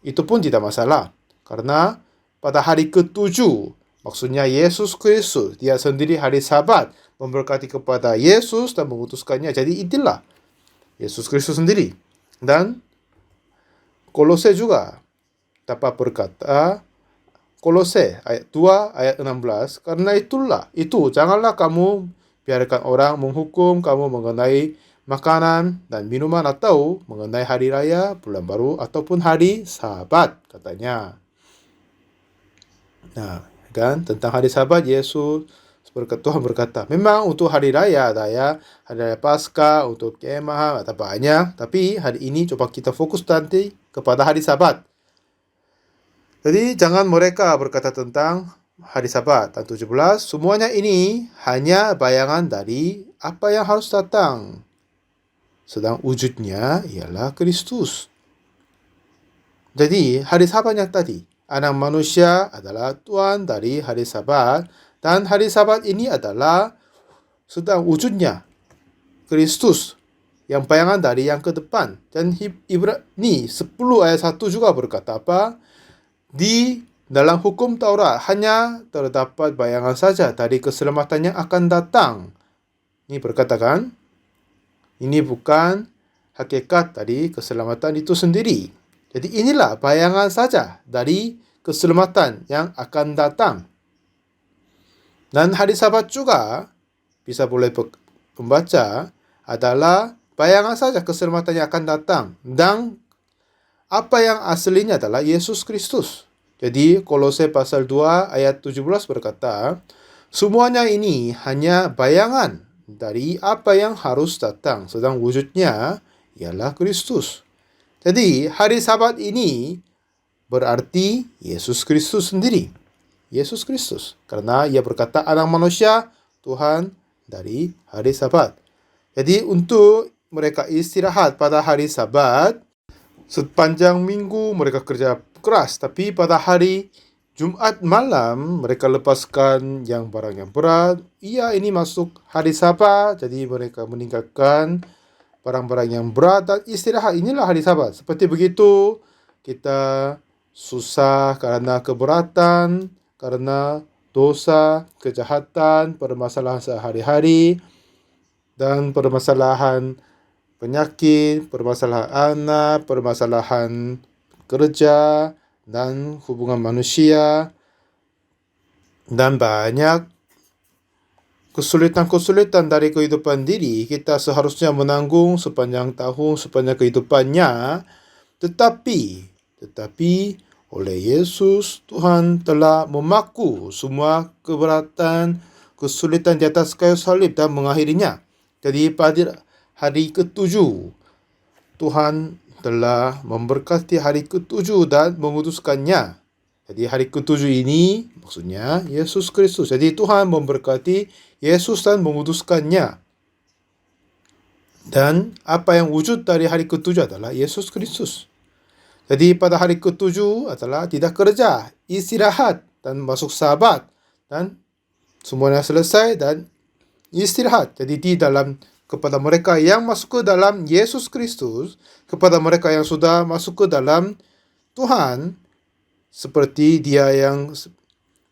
Itu pun tidak masalah. Karena pada hari ketujuh, maksudnya Yesus Kristus, dia sendiri hari Sabat, memberkati kepada Yesus dan menguduskannya. Jadi itulah Yesus Kristus sendiri. Dan Kolose juga dapat berkata, Kolose ayat 2 ayat 16, karena janganlah kamu biarkan orang menghukum kamu mengenai makanan dan minuman atau mengenai hari raya, bulan baru, ataupun hari Sabat, katanya. Nah, kan tentang hari Sabat, Tuhan berkata, memang untuk hari raya ada ya, hari raya Paskah, untuk kemah, ada banyak, tapi hari ini coba kita fokus nanti kepada hari Sabat. Jadi jangan mereka berkata tentang hari Sabat dan 17, semuanya ini hanya bayangan dari apa yang harus datang. Sedang wujudnya ialah Kristus. Jadi hari Sabat yang tadi, anak manusia adalah Tuhan dari hari Sabat, dan hari Sabat ini adalah sedang wujudnya Kristus yang bayangan dari yang ke depan. Dan Ibrani 10 ayat 1 juga berkata apa? Di dalam hukum Taurat hanya terdapat bayangan saja dari keselamatan yang akan datang. Ini berkatakan, ini bukan hakikat dari keselamatan itu sendiri. Jadi inilah bayangan saja dari keselamatan yang akan datang. Dan hari Sabat juga bisa boleh membaca adalah bayangan saja keselamatan yang akan datang. Dan apa yang aslinya adalah Yesus Kristus. Jadi Kolose pasal 2 ayat 17 berkata, semuanya ini hanya bayangan dari apa yang harus datang, sedang wujudnya ialah Kristus. Jadi hari Sabat ini berarti Yesus Kristus sendiri. Yesus Kristus. Karena ia berkata anak manusia Tuhan dari hari Sabat. Jadi untuk mereka istirahat pada hari Sabat, sepanjang minggu mereka kerja keras, tapi pada hari Jumat malam mereka lepaskan yang barang yang berat. Iya, ini masuk hari Sabat, jadi mereka meninggalkan barang-barang yang berat dan istirahat. Inilah hari Sabat. Seperti begitu, kita susah karena keberatan, karena dosa, kejahatan, permasalahan sehari-hari, dan permasalahan penyakit, permasalahan anak, permasalahan kerja, dan hubungan manusia, dan banyak kesulitan-kesulitan dari kehidupan diri. Kita seharusnya menanggung sepanjang tahun, sepanjang kehidupannya. Tetapi Oleh Yesus, Tuhan telah memaku semua keberatan, kesulitan di atas kayu salib dan mengakhirinya. Jadi pada hari ketujuh, Tuhan telah memberkati hari ketujuh dan memutuskannya. Jadi hari ketujuh ini maksudnya Yesus Kristus. Jadi Tuhan memberkati Yesus dan memutuskannya. Dan apa yang wujud dari hari ketujuh adalah Yesus Kristus. Jadi pada hari ketujuh adalah tidak kerja, istirahat dan masuk Sabat. Dan semuanya selesai dan istirahat. Jadi di dalam kepada mereka yang masuk ke dalam Yesus Kristus, kepada mereka yang sudah masuk ke dalam Tuhan, seperti dia yang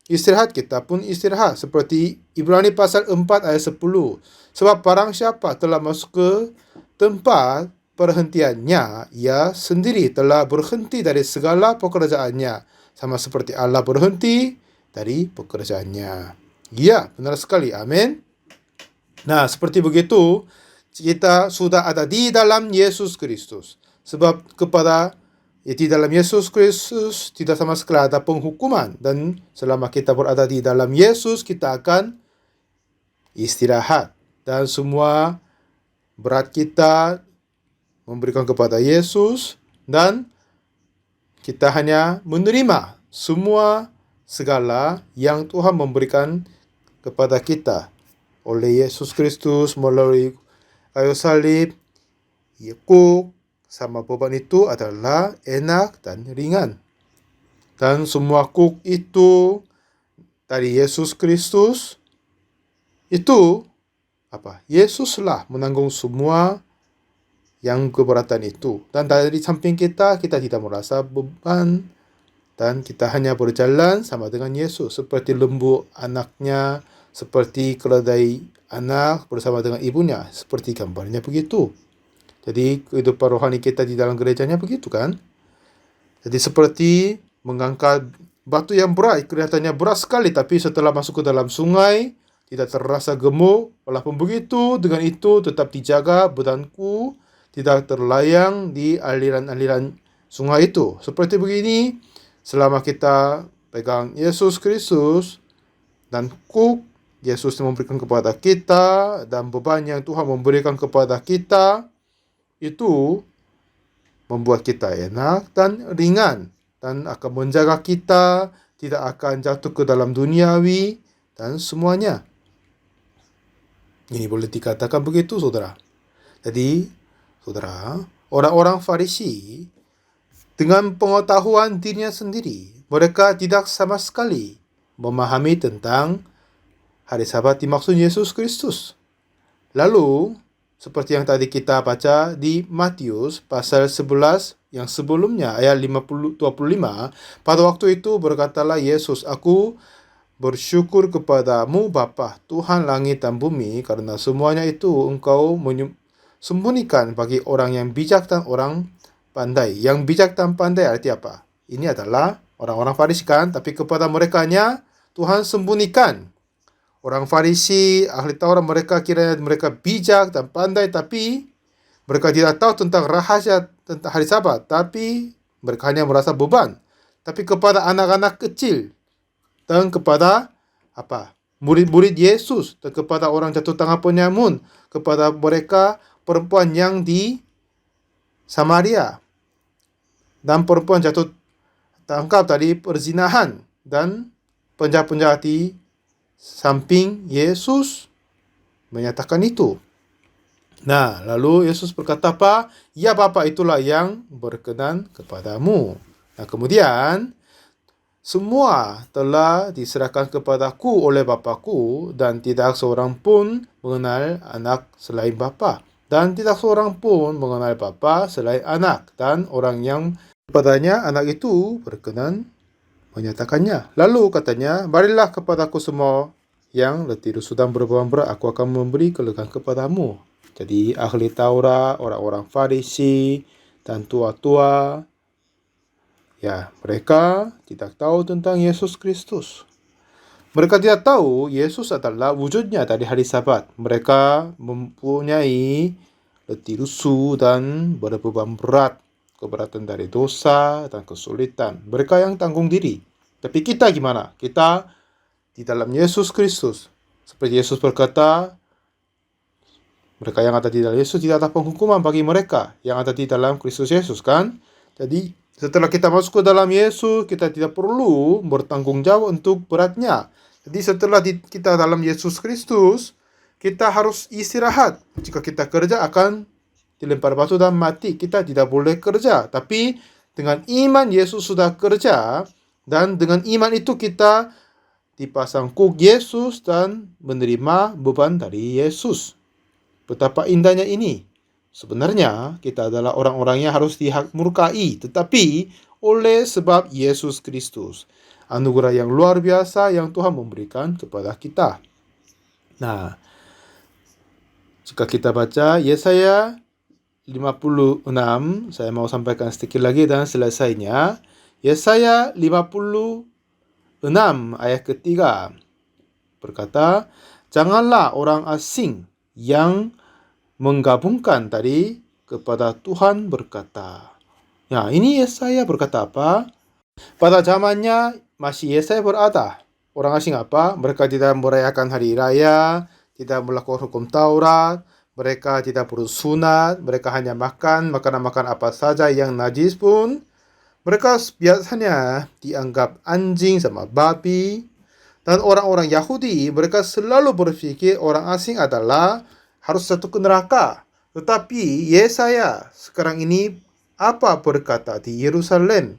istirahat, kita pun istirahat. Seperti Ibrani pasal 4 ayat 10. Sebab barang siapa telah masuk ke tempat perhentiannya, ia sendiri telah berhenti dari segala pekerjaannya, sama seperti Allah berhenti dari pekerjaannya. Ya, benar sekali. Amin. Nah, seperti begitu, kita sudah ada di dalam Yesus Kristus. Sebab di dalam Yesus Kristus tidak sama sekali ada penghukuman. Dan selama kita berada di dalam Yesus, kita akan istirahat. Dan semua berat kita memberikan kepada Yesus. Dan kita hanya menerima semua segala yang Tuhan memberikan kepada kita oleh Yesus Kristus melalui kayu salib. Yakub sama beban itu adalah enak dan ringan. Dan semua kuk itu dari Yesus Kristus itu Yesuslah menanggung semua yang keberatan itu. Dan dari samping kita tidak merasa beban. Dan kita hanya berjalan sama dengan Yesus. Seperti lembu anaknya, seperti keledai anak bersama dengan ibunya. Seperti gambarnya begitu. Jadi kehidupan rohani kita di dalam gerejanya begitu kan. Jadi seperti mengangkat batu yang berat, kelihatannya berat sekali. Tapi setelah masuk ke dalam sungai, tidak terasa gemuk. Walaupun begitu, dengan itu tetap dijaga badanku, tidak terlayang di aliran-aliran sungai itu. Seperti begini, selama kita pegang Yesus Kristus dan kuk Yesus memberikan kepada kita, dan beban yang Tuhan memberikan kepada kita, itu membuat kita enak dan ringan. Dan akan menjaga kita, tidak akan jatuh ke dalam duniawi, dan semuanya. Ini boleh dikatakan begitu, saudara. Jadi, saudara, orang-orang Farisi, dengan pengetahuan dirinya sendiri, mereka tidak sama sekali memahami tentang hari Sabat dimaksud Yesus Kristus. Lalu, seperti yang tadi kita baca di Matius pasal 11 yang sebelumnya, ayat 25, pada waktu itu berkatalah Yesus, "Aku bersyukur kepadamu Bapa, Tuhan langit dan bumi, karena semuanya itu engkau sembunyikan bagi orang yang bijak dan orang pandai." Yang bijak dan pandai arti apa? Ini adalah orang-orang Farisi kan, tapi kepada merekanya Tuhan sembunyikan. Orang Farisi, ahli Taurat, mereka kira mereka bijak dan pandai, tapi mereka tidak tahu tentang rahasia tentang hari Sabat, tapi mereka hanya merasa beban. Tapi kepada anak-anak kecil dan kepada murid-murid Yesus, dan kepada orang jatuh tangan penyamun, kepada mereka perempuan yang di Samaria, dan perempuan jatuh tangkap dari perzinahan, dan penjahat-penjahat di samping Yesus menyatakan itu. Nah, lalu Yesus berkata apa? Ya Bapa, itulah yang berkenan kepadamu. Nah, kemudian semua telah diserahkan kepadaku oleh Bapakku, dan tidak seorang pun mengenal anak selain Bapa, dan tidak seorang pun mengenal Bapa selain anak, dan orang yang kepadanya anak itu berkenan menyatakannya. Lalu katanya, "Marilah kepadaku semua yang letih dan berbeban berat, aku akan memberi kelegaan kepadamu." Jadi ahli Taurat, orang-orang Farisi, dan tua-tua, ya mereka tidak tahu tentang Yesus Kristus. Mereka tidak tahu Yesus adalah wujudnya dari hari Sabat. Mereka mempunyai letih lesu dan berbeban berat. keberatan dari dosa dan kesulitan. Mereka yang tanggung diri. Tapi kita gimana? Kita di dalam Yesus Kristus. Seperti Yesus berkata, mereka yang ada di dalam Yesus tidak ada penghukuman bagi mereka yang ada di dalam Kristus Yesus, kan? Jadi setelah kita masuk ke dalam Yesus, kita tidak perlu bertanggung jawab untuk beratnya. Jadi setelah kita dalam Yesus Kristus, kita harus istirahat. Jika kita kerja akan dilempar batu dan mati. Kita tidak boleh kerja. Tapi dengan iman Yesus sudah kerja, dan dengan iman itu kita dipasang kuk Yesus dan menerima beban dari Yesus. Betapa indahnya ini. Sebenarnya kita adalah orang-orang yang harus dimurkai, tetapi oleh sebab Yesus Kristus. Anugerah yang luar biasa yang Tuhan memberikan kepada kita. Nah, jika kita baca Yesaya 56, saya mau sampaikan sedikit lagi dan selesainya. Yesaya 56 ayat ketiga berkata, janganlah orang asing yang menggabungkan tadi kepada Tuhan berkata. Ya, ini Yesaya berkata apa? Pada zamannya masih Yesaya berada. Orang asing apa? Mereka tidak merayakan hari raya, tidak melakukan hukum Taurat, mereka tidak bersunat, mereka hanya makan makanan-makan apa saja yang najis pun. Mereka biasanya dianggap anjing sama babi. Dan orang-orang Yahudi, mereka selalu berpikir orang asing adalah harus satu ke neraka. Tetapi Yesaya sekarang ini apa berkata di Yerusalem?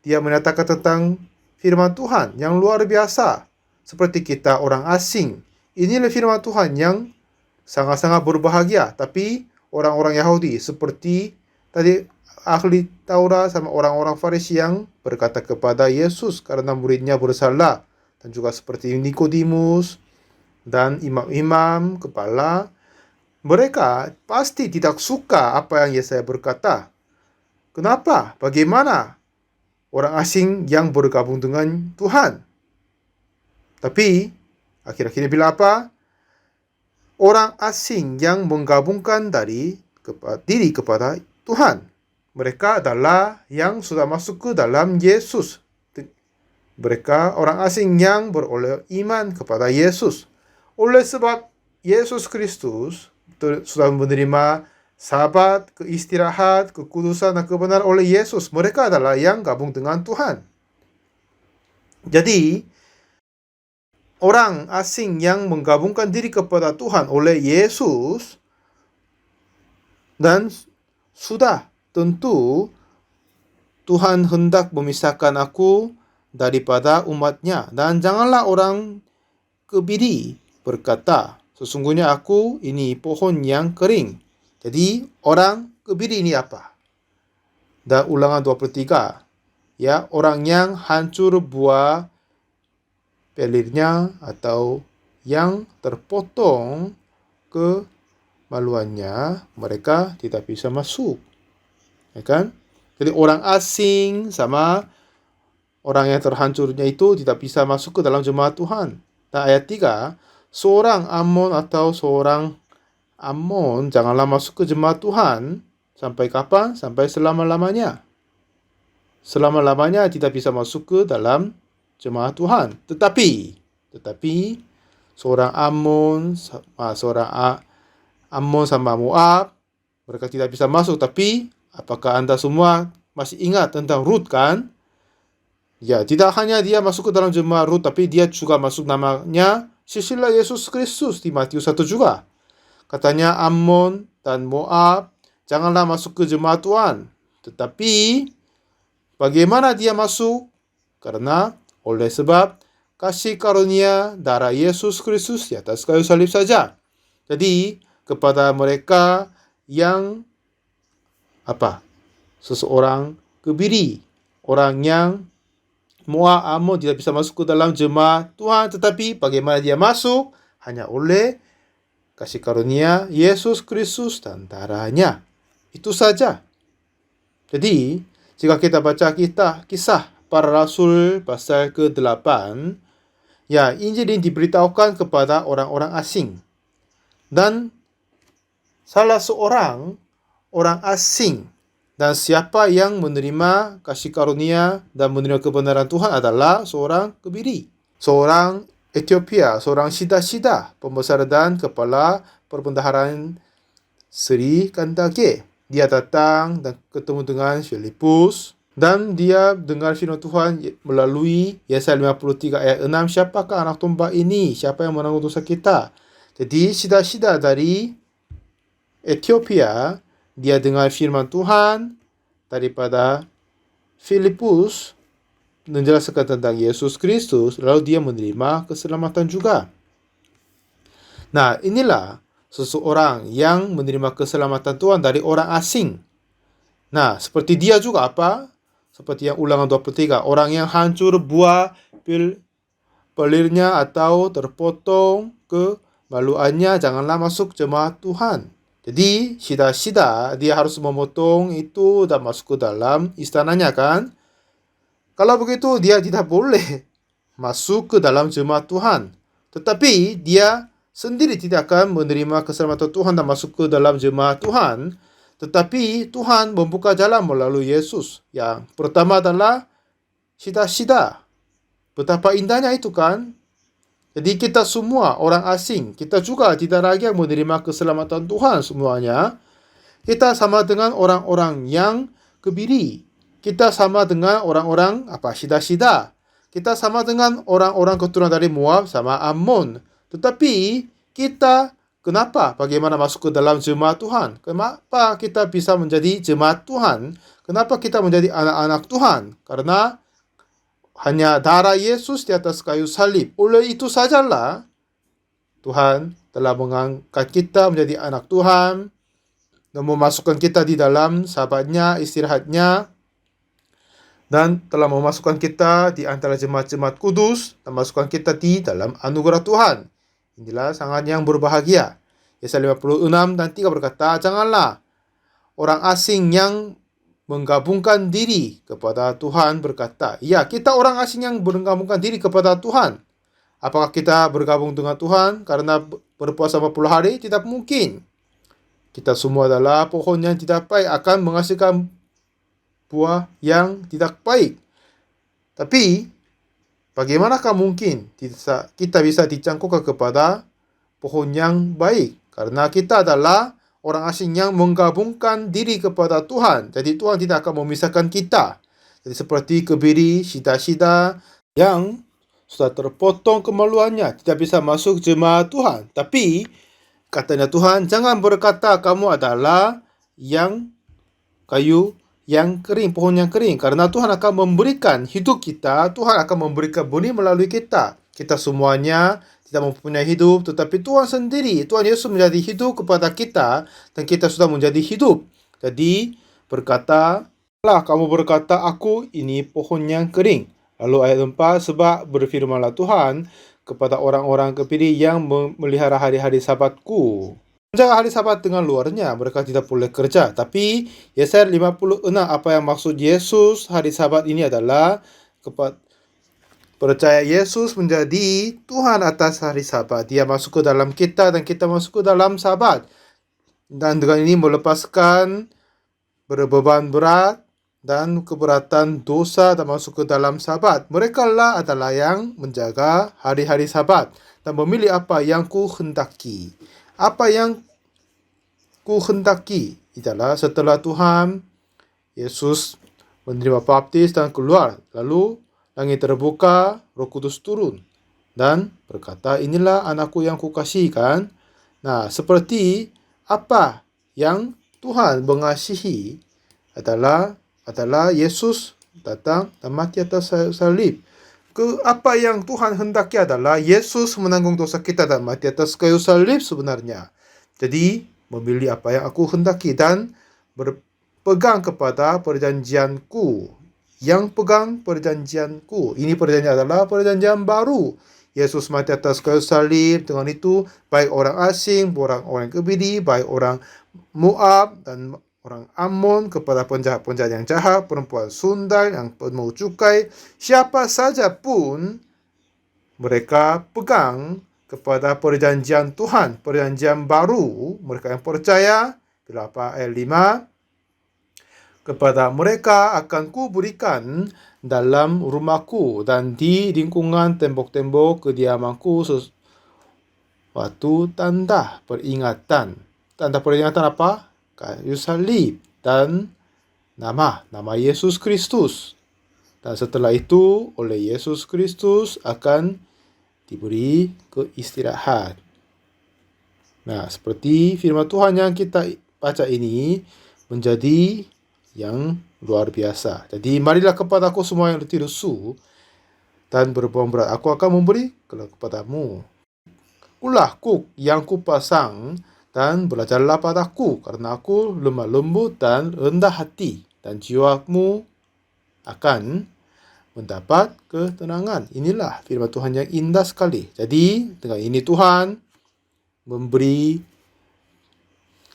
Dia menyatakan tentang firman Tuhan yang luar biasa. Seperti kita orang asing. Inilah firman Tuhan yang sangat-sangat berbahagia. Tapi orang-orang Yahudi seperti tadi ahli Taurat sama orang-orang Farisi yang berkata kepada Yesus karena muridnya bersalah. Dan juga seperti Nikodemus dan imam-imam kepala. Mereka pasti tidak suka apa yang Yesaya berkata. Kenapa? Bagaimana orang asing yang bergabung dengan Tuhan? Tapi akhir-akhirnya bilang apa? Orang asing yang menggabungkan diri kepada Tuhan. Mereka adalah yang sudah masuk ke dalam Yesus. Mereka orang asing yang beroleh iman kepada Yesus. Oleh sebab Yesus Kristus sudah menerima Sabat, keistirahat, kekudusan dan kebenaran oleh Yesus. Mereka adalah yang gabung dengan Tuhan. Jadi, orang asing yang menggabungkan diri kepada Tuhan oleh Yesus, dan sudah tentu Tuhan hendak memisahkan aku daripada umatnya. Dan janganlah orang kebiri berkata, sesungguhnya aku ini pohon yang kering. Jadi orang kebiri ini apa? Dan Ulangan 23. Ya, orang yang hancur buah pelirnya atau yang terpotong kemaluannya, mereka tidak bisa masuk. Ya kan? Jadi orang asing sama orang yang terhancurnya itu tidak bisa masuk ke dalam jemaat Tuhan. Dan ayat 3, seorang Amon atau seorang Amon janganlah masuk ke jemaat Tuhan. Sampai kapan? Sampai selama-lamanya. Selama-lamanya tidak bisa masuk ke dalam jemaat Tuhan. Tetapi seorang Amon sama Moab, mereka tidak bisa masuk. Tapi apakah Anda semua masih ingat tentang Rut, kan? Ya, tidak hanya dia masuk ke dalam jemaat Rut, tapi dia juga masuk namanya sisilah Yesus Kristus di Matius 1 juga. Katanya Ammon dan Moab janganlah masuk ke jemaat Tuhan. Tetapi bagaimana dia masuk? Karena oleh sebab kasih karunia darah Yesus Kristus di atas kayu salib saja. Jadi kepada mereka yang seseorang kebiri, orang yang Moab, Ammon tidak bisa masuk ke dalam jemaat Tuhan, tetapi bagaimana dia masuk? Hanya oleh kasih karunia Yesus Kristus dan darahnya. Itu saja. Jadi, jika kita baca kisah para rasul pasal ke-8, ya, Injil ini diberitahukan kepada orang-orang asing. Dan salah seorang orang asing Dan siapa yang menerima kasih karunia dan menerima kebenaran Tuhan adalah seorang kebiri. Seorang Ethiopia, seorang Shida, pembesar dan kepala perbendaharaan Sri Kandake. Dia datang dan ketemu dengan Filipus dan dia dengar firman Tuhan melalui Yesaya 53 ayat 6. Siapakah anak domba ini? Siapa yang menanggung dosa kita? Jadi Shida dari Ethiopia, dia dengar firman Tuhan daripada Filipus menjelaskan tentang Yesus Kristus, lalu dia menerima keselamatan juga. Nah, inilah seseorang yang menerima keselamatan Tuhan dari orang asing. Nah, seperti dia juga apa? Seperti yang Ulangan 23, orang yang hancur buah pelirnya atau terpotong kemaluannya, janganlah masuk jemaat Tuhan. Jadi, Shida dia harus memotong itu dan masuk ke dalam istananya kan? Kalau begitu, dia tidak boleh masuk ke dalam jemaat Tuhan. Tetapi, dia sendiri tidak akan menerima keselamatan Tuhan dan masuk ke dalam jemaat Tuhan. Tetapi, Tuhan membuka jalan melalui Yesus. Yang pertama adalah Shida. Betapa indahnya itu kan? Jadi kita semua orang asing, kita juga tidak lagi menerima keselamatan Tuhan semuanya. Kita sama dengan orang-orang yang kebiri. Kita sama dengan orang-orang Shida. Kita sama dengan orang-orang keturunan dari Moab sama Ammon. Tetapi kita bagaimana masuk ke dalam jemaat Tuhan? Kenapa kita bisa menjadi jemaat Tuhan? Kenapa kita menjadi anak-anak Tuhan? Karena hanya darah Yesus di atas kayu salib. Oleh itu sajalah Tuhan telah mengangkat kita menjadi anak Tuhan dan memasukkan kita di dalam sahabatnya, istirahatnya, dan telah memasukkan kita di antara jemaat-jemaat kudus dan memasukkan kita di dalam anugerah Tuhan. Inilah sangat yang berbahagia. Yesaya 56 dan 3 berkata, janganlah orang asing yang menggabungkan diri kepada Tuhan berkata, ya, kita orang asing yang menggabungkan diri kepada Tuhan. Apakah kita bergabung dengan Tuhan karena berpuasa 40 hari? Tidak mungkin. Kita semua adalah pohon yang tidak baik, akan menghasilkan buah yang tidak baik. Tapi, bagaimanakah mungkin kita bisa dicangkokkan kepada pohon yang baik? Karena kita adalah orang asing yang menggabungkan diri kepada Tuhan. Jadi Tuhan tidak akan memisahkan kita. Jadi seperti kebiri, Shida yang sudah terpotong kemaluannya, tidak bisa masuk jemaat Tuhan. Tapi katanya Tuhan, jangan berkata kamu adalah yang kayu yang kering, pohon yang kering. Karena Tuhan akan memberikan hidup kita, Tuhan akan memberikan benih melalui kita. Kita semuanya tidak mempunyai hidup, tetapi Tuhan sendiri, Tuhan Yesus menjadi hidup kepada kita, dan kita sudah menjadi hidup. Jadi berkatalah kamu berkata, aku ini pohon yang kering. Lalu ayat 4, sebab berfirmanlah Tuhan kepada orang-orang kebiri yang memelihara hari-hari sabatku. Menjaga hari sabat dengan luarnya, mereka tidak boleh kerja. Tapi Yesaya 56, apa yang maksud Yesus hari sabat ini adalah percaya Yesus menjadi Tuhan atas hari sabat. Dia masuk ke dalam kita dan kita masuk ke dalam sabat. Dan dengan ini melepaskan berbeban berat dan keberatan dosa dan masuk ke dalam sabat. Mereka lah adalah yang menjaga hari-hari sabat dan memilih apa yang ku hendaki. Apa yang ku hendaki adalah setelah Tuhan Yesus menerima baptis dan keluar, lalu langit terbuka, Roh Kudus turun dan berkata, inilah anakku yang kukasihikan. Nah, seperti apa yang Tuhan mengasihi adalah Yesus datang dan mati atas salib. Apa yang Tuhan hendaki adalah Yesus menanggung dosa kita dan mati atas kayu salib sebenarnya. Jadi, memilih apa yang aku hendaki dan berpegang kepada perjanjianku. Yang pegang perjanjianku. Ini perjanjian adalah perjanjian baru. Yesus mati atas kayu salib. Dengan itu, baik orang asing, orang kebiri, baik orang Moab dan orang Ammon, kepada penjahat-penjahat yang jahat, perempuan sundal yang penuh cukai, siapa saja pun mereka pegang kepada perjanjian Tuhan, perjanjian baru. Mereka yang percaya, bila ayat 5, Kepada mereka akan kuberikan dalam rumahku dan di lingkungan tembok-tembok kediamanku suatu tanda peringatan. Tanda peringatan apa? Kayu salib dan nama Yesus Kristus. Dan setelah itu oleh Yesus Kristus akan diberi keistirahat. Nah, seperti firman Tuhan yang kita baca ini menjadi yang luar biasa. Jadi marilah kepadaku semua yang letih lesu dan berbeban berat, aku akan memberi kepadamu. Ulah kuk yang kupasang dan belajarlah padaku, karena aku lemah lembut dan rendah hati, dan jiwamu akan mendapat ketenangan. Inilah firman Tuhan yang indah sekali. Jadi dengan ini Tuhan memberi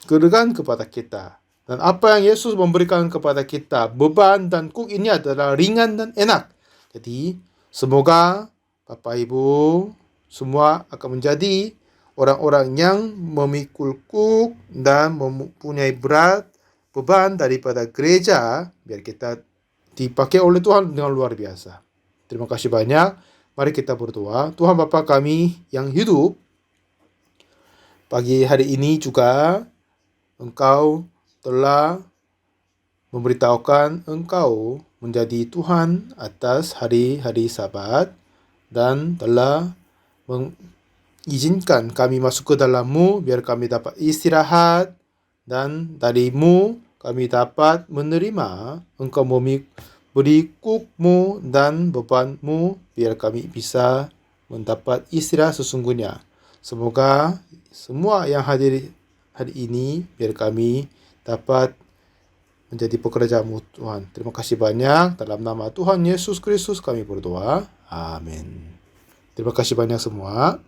kelegaan kepada kita. Dan apa yang Yesus memberikan kepada kita, beban dan kuk ini adalah ringan dan enak. Jadi semoga Bapak Ibu semua akan menjadi orang-orang yang memikul kuk dan mempunyai berat beban daripada gereja, biar kita dipakai oleh Tuhan dengan luar biasa. Terima kasih banyak. Mari kita berdoa. Tuhan Bapa kami yang hidup, pagi hari ini juga Engkau telah memberitahukan Engkau menjadi Tuhan atas hari-hari Sabat dan telah mengizinkan kami masuk ke dalam-Mu biar kami dapat istirahat, dan dari-Mu kami dapat menerima Engkau memberi kuk-Mu dan beban-Mu biar kami bisa mendapat istirahat sesungguhnya. Semoga semua yang hadir hari ini biar kami dapat menjadi pekerja-Mu Tuhan. Terima kasih banyak. Dalam nama Tuhan Yesus Kristus kami berdoa. Amin. Terima kasih banyak semua.